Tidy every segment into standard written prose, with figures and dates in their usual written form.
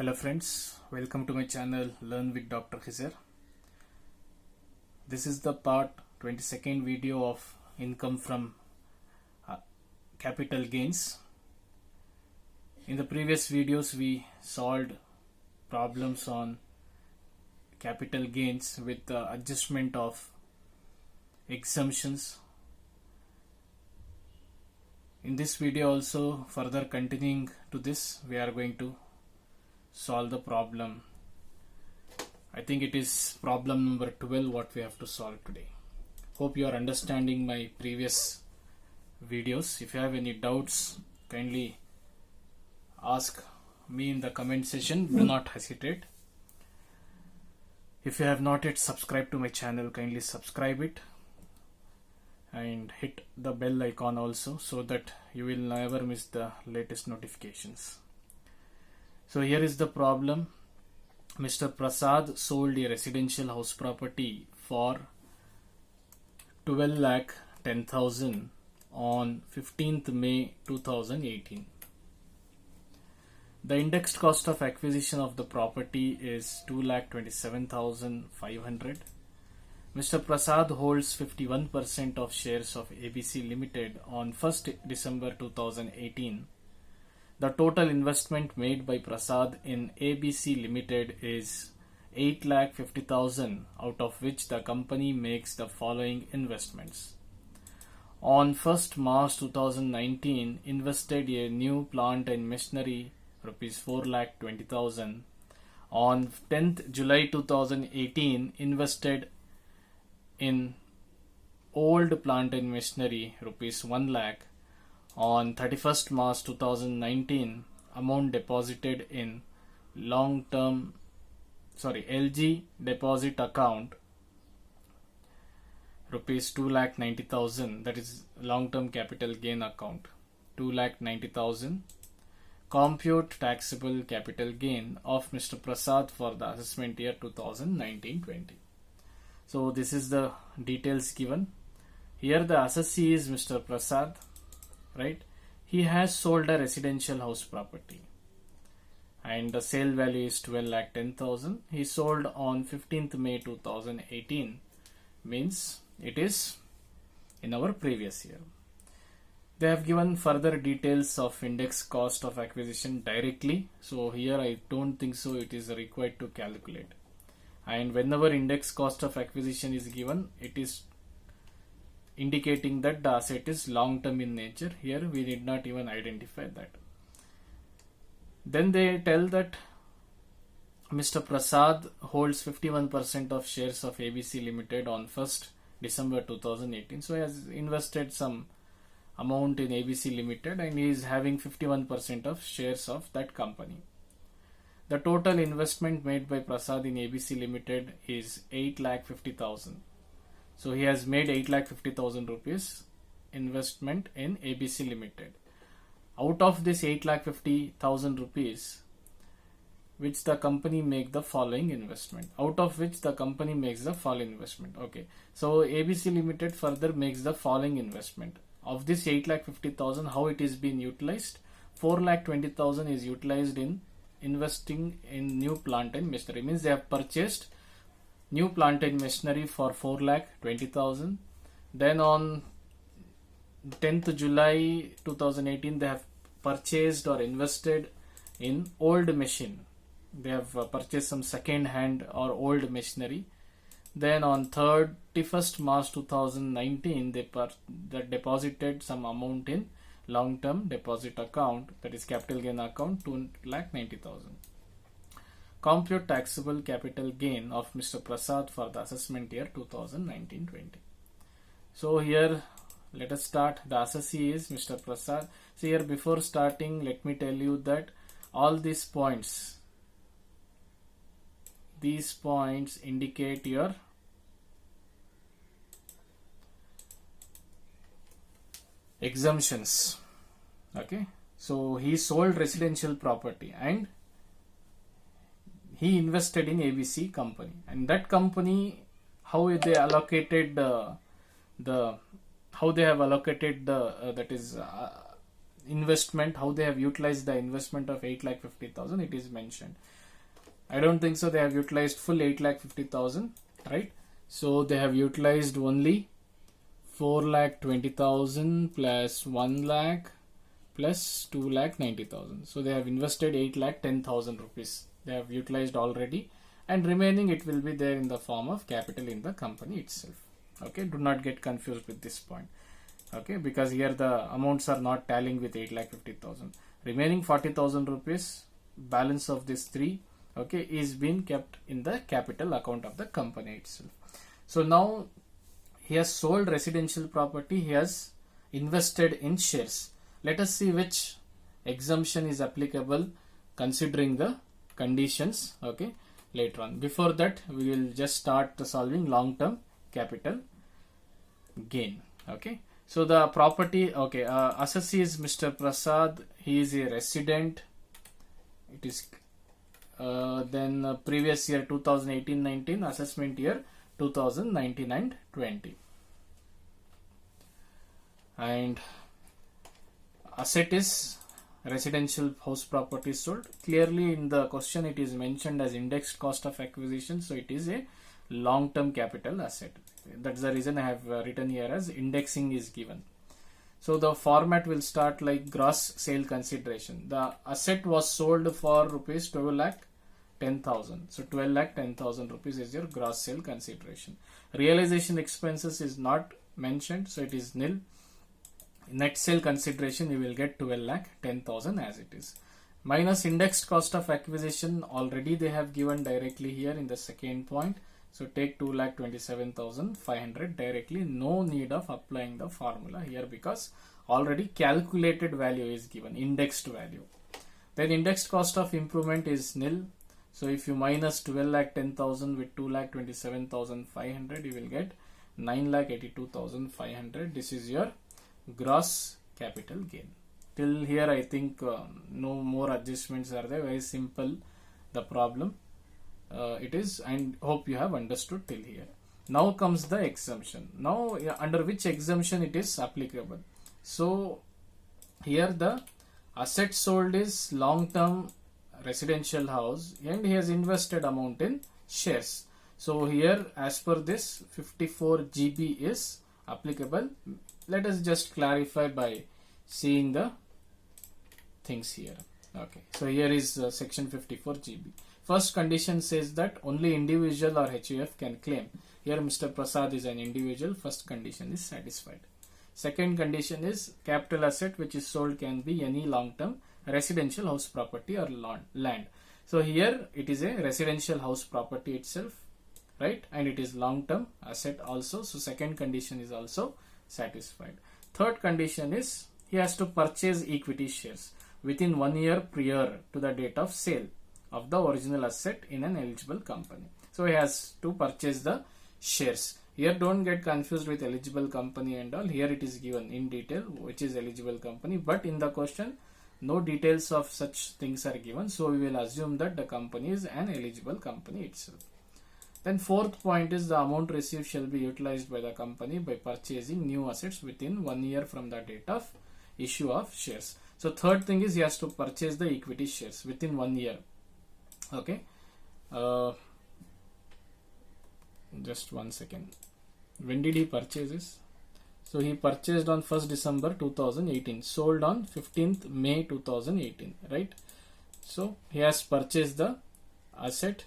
Hello friends, welcome to my channel Learn with Dr. Khizr. This is the part 22nd video of income from capital gains. In the previous videos we solved problems on capital gains with the adjustment of exemptions. In this video also, further continuing to this, we are going to solve the problem. I think it is problem number 12 what we have to solve today. Hope you are understanding my previous videos. If you have any doubts, kindly ask me in the comment section. Do not hesitate. If you have not yet subscribed to my channel, kindly subscribe it and hit the bell icon also, so that you will never miss the latest notifications. So here is the problem. Mr. Prasad sold a residential house property for 12,10,000 on 15th May 2018. The indexed cost of acquisition of the property is 2,27,500. Mr. Prasad holds 51% of shares of ABC Limited on 1st December 2018. The total investment made by Prasad in ABC Limited is 8,50,000, out of which the company makes the following investments. On 1st March 2019, invested a new plant and machinery Rs 4,20,000. On 10th July 2018, invested in old plant and machinery Rs 1 lakh. On 31st March 2019, amount deposited in LG deposit account Rs 2,90,000, that is long-term capital gain account 2,90,000. Compute taxable capital gain of Mr. Prasad for the assessment year 2019-20. So this is the details given. Here the assessee is Mr. Prasad. Right, he has sold a residential house property and the sale value is 12,10,000. He sold on 15th May 2018, means it is in our previous year. They have given further details of index cost of acquisition directly, so here I don't think so it is required to calculate. And whenever index cost of acquisition is given, it is indicating that the asset is long term in nature. Here we did not even identify that. Then they tell that Mr. Prasad holds 51% of shares of ABC Limited on 1st December 2018. So he has invested some amount in ABC Limited and he is having 51% of shares of that company. The total investment made by Prasad in ABC Limited is 8,50,000. So he has made 8,50,000 rupees investment in ABC Limited. Out of this 8,50,000 rupees, which the company make the following investment. Out of which the company makes the following investment. Okay. So ABC Limited further makes the following investment. Of this 8,50,000, how it is being utilized? 4,20,000 is utilized in investing in new plant and machinery. Means they have purchased new plant and machinery for 4,20,000. Then on 10th July 2018, they have purchased or invested in old machine. They have purchased some second hand or old machinery. Then on 31st March 2019, they deposited some amount in long term deposit account, that is capital gain account, 2,90,000. Compute taxable capital gain of Mr. Prasad for the assessment year 2019-20. So here let us start. The assessee is Mr. Prasad. So here before starting, let me tell you that all these points indicate your exemptions. Okay, so he sold residential property and he invested in ABC company, and that company, how they allocated that is investment, how they have utilized the investment of 8,50,000, it is mentioned. I don't think so they have utilized full 8,50,000, right? So they have utilized only 4,20,000 plus 1 lakh plus 2,90,000. So they have invested 8,10,000 rupees. They have utilized already, and remaining it will be there in the form of capital in the company itself. Okay, do not get confused with this point. Okay, because here the amounts are not tallying with 8,50,000. Remaining 40,000 rupees, balance of this 3, okay, is being kept in the capital account of the company itself. So now he has sold residential property, he has invested in shares. Let us see which exemption is applicable considering the conditions, okay, later on. Before that, we will just start solving long-term capital gain. Okay, so the property, okay, assessee is Mr. Prasad, he is a resident. It is then previous year 2018-19, assessment year 2019 and 20. And asset is residential house property sold. Clearly in the question it is mentioned as indexed cost of acquisition, so it is a long-term capital asset. That's the reason I have written here as indexing is given. So the format will start like gross sale consideration. The asset was sold for rupees 12,10,000. So 12,10,000 rupees is your gross sale consideration. Realization expenses is not mentioned, so it is nil. Net sale consideration you will get 12,10,000 as it is. Minus indexed cost of acquisition, already they have given directly here in the second point. So take 2,27,500 directly. No need of applying the formula here because already calculated value is given, indexed value. Then indexed cost of improvement is nil. So if you minus 12,10,000 with 2,27,500, you will get 9,82,500. This is your gross capital gain. Till here I think no more adjustments are there. Very simple the problem it is, and hope you have understood till here. Now comes the exemption. Now under which exemption it is applicable. So here the asset sold is long-term residential house and he has invested amount in shares. So here as per this 54 GB is applicable. Let us just clarify by seeing the things here. Okay, so here is section 54 GB. First condition says that only individual or HUF can claim. Here Mr. Prasad is an individual. First condition is satisfied. Second condition is capital asset which is sold can be any long-term residential house property or land. So here it is a residential house property itself, right? And it is long-term asset also. So second condition is also satisfied. Third condition is he has to purchase equity shares within 1 year prior to the date of sale of the original asset in an eligible company. So he has to purchase the shares. Here don't get confused with eligible company and all. Here it is given in detail which is eligible company, but in the question no details of such things are given. So we will assume that the company is an eligible company itself. Then fourth point is the amount received shall be utilized by the company by purchasing new assets within 1 year from the date of issue of shares. So third thing is he has to purchase the equity shares within 1 year. Okay, just 1 second. When did he purchase this? So he purchased on 1st December 2018, sold on 15th May 2018, right? So he has purchased the asset.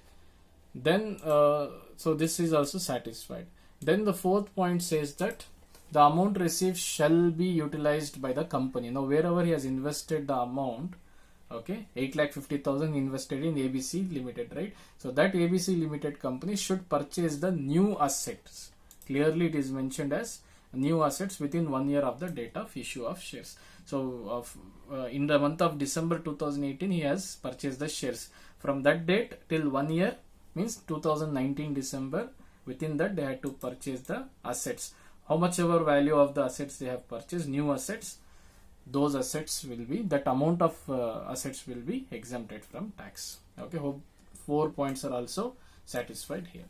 Then so this is also satisfied. Then the fourth point says that the amount received shall be utilized by the company. Now wherever he has invested the amount, okay, 8,50,000 invested in ABC Limited, right? So that ABC Limited company should purchase the new assets. Clearly it is mentioned as new assets within 1 year of the date of issue of shares. So in the month of December 2018 he has purchased the shares. From that date till 1 year means 2019 December, within that they had to purchase the assets. How much ever value of the assets they have purchased, new assets, those assets will be, that amount of assets will be exempted from tax. Okay, hope 4 points are also satisfied here.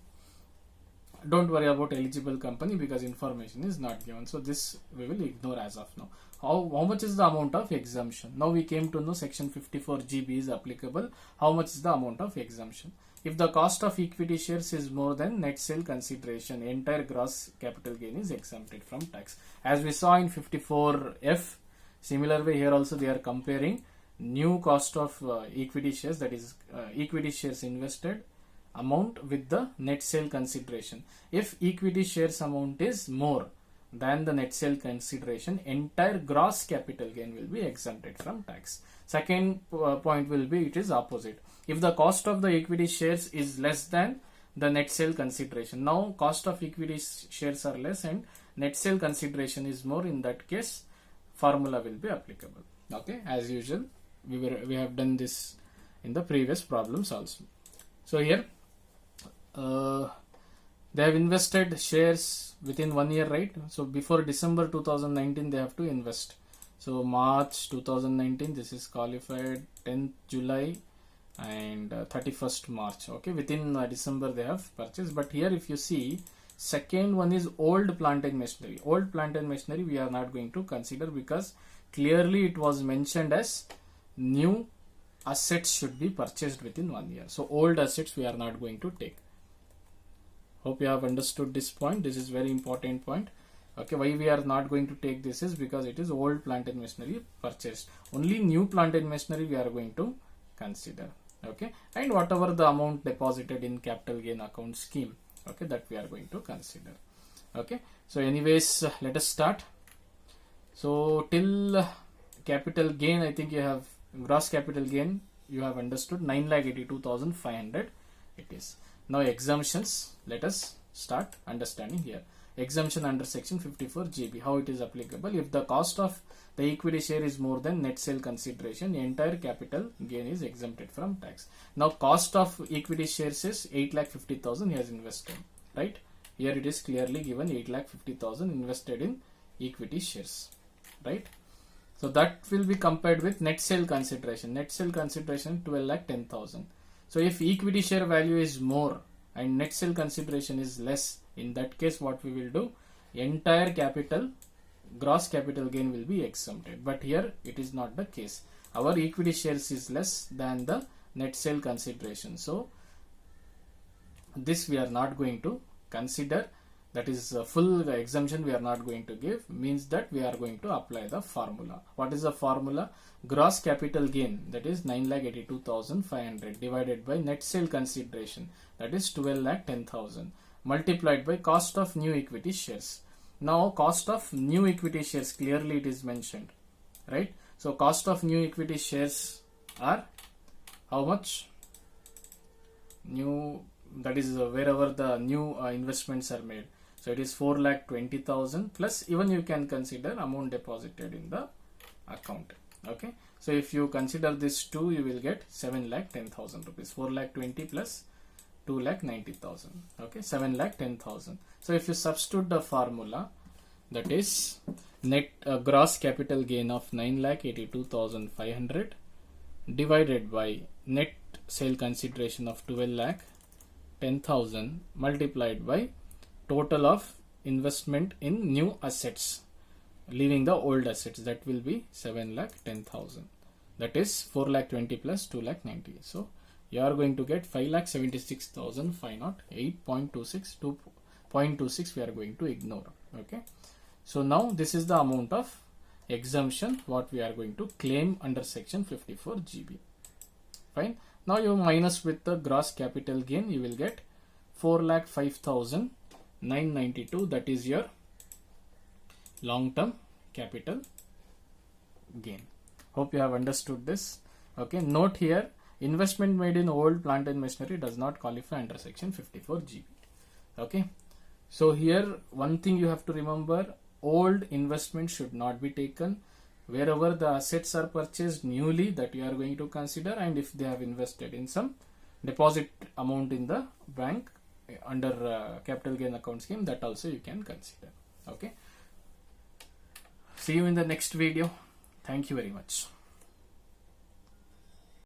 don't worry about eligible company because information is not given. So this we will ignore as of now. How much is the amount of exemption? Now we came to know section 54GB is applicable. How much is the amount of exemption? If the cost of equity shares is more than net sale consideration, entire gross capital gain is exempted from tax. As we saw in 54F, similar way here also they are comparing new cost of equity shares, that is equity shares invested amount with the net sale consideration. If equity shares amount is more than the net sale consideration, entire gross capital gain will be exempted from tax. Second point will be it is opposite. If the cost of the equity shares is less than the net sale consideration, now cost of equity shares are less and net sale consideration is more, in that case formula will be applicable. Okay, as usual we have done this in the previous problems also. So here they have invested shares within 1 year, right? So before December 2019 they have to invest. So March 2019 this is qualified, 10th July and 31st March. Okay, within December they have purchased. But here if you see, second one is old plant and machinery. Old plant and machinery we are not going to consider because clearly it was mentioned as new assets should be purchased within 1 year. So old assets we are not going to take. Hope you have understood this point. This is very important point. Okay, why we are not going to take this is because it is old plant and machinery purchased. Only new plant and machinery we are going to consider. Okay, and whatever the amount deposited in capital gain account scheme, okay, that we are going to consider. Okay, so anyways, let us start. So till capital gain, I think you have gross capital gain you have understood, 9,82,500 it is. Now exemptions, let us start understanding here. Exemption under section 54GB, how it is applicable. If the cost of the equity share is more than net sale consideration, the entire capital gain is exempted from tax. Now cost of equity shares is 8,50,000 he has invested, right? Here it is clearly given 8,50,000 invested in equity shares, right? So that will be compared with net sale consideration. Net sale consideration 12,10,000. So if equity share value is more and net sale consideration is less, in that case what we will do, entire capital gross capital gain will be exempted. But here it is not the case. Our equity shares is less than the net sale consideration. So this we are not going to consider. That is a full exemption we are not going to give, means that we are going to apply the formula. What is the formula? Gross capital gain, that is 9,82,500 divided by net sale consideration, that is 12,10,000, multiplied by cost of new equity shares. Now cost of new equity shares, clearly it is mentioned, right? So cost of new equity shares are how much? New, that is wherever the new investments are made. So it is 4,20,000 plus even you can consider amount deposited in the account. Okay, so if you consider this 2, you will get 7,10,000 rupees. 4,20,000 plus 2,90,000. Okay, 7,10,000. So if you substitute the formula, that is net gross capital gain of 9,82,500 divided by net sale consideration of 12,10,000 multiplied by total of investment in new assets, leaving the old assets, that will be 7,10,000. That is 4,20,000 plus 2,90,000. So you are going to get 5,76,500. 8.26 to 0.26 we are going to ignore. Okay, so now this is the amount of exemption what we are going to claim under section 54GB. Fine. Now you minus with the gross capital gain, you will get 4,05,992. that is your long-term capital gain. Hope you have understood this. Okay, note here, investment made in old plant and machinery does not qualify under section 54GB. Okay, so here one thing you have to remember, old investment should not be taken. Wherever the assets are purchased newly, that you are going to consider, and if they have invested in some deposit amount in the bank under capital gain account scheme, that also you can consider. Okay, see you in the next video. Thank you very much.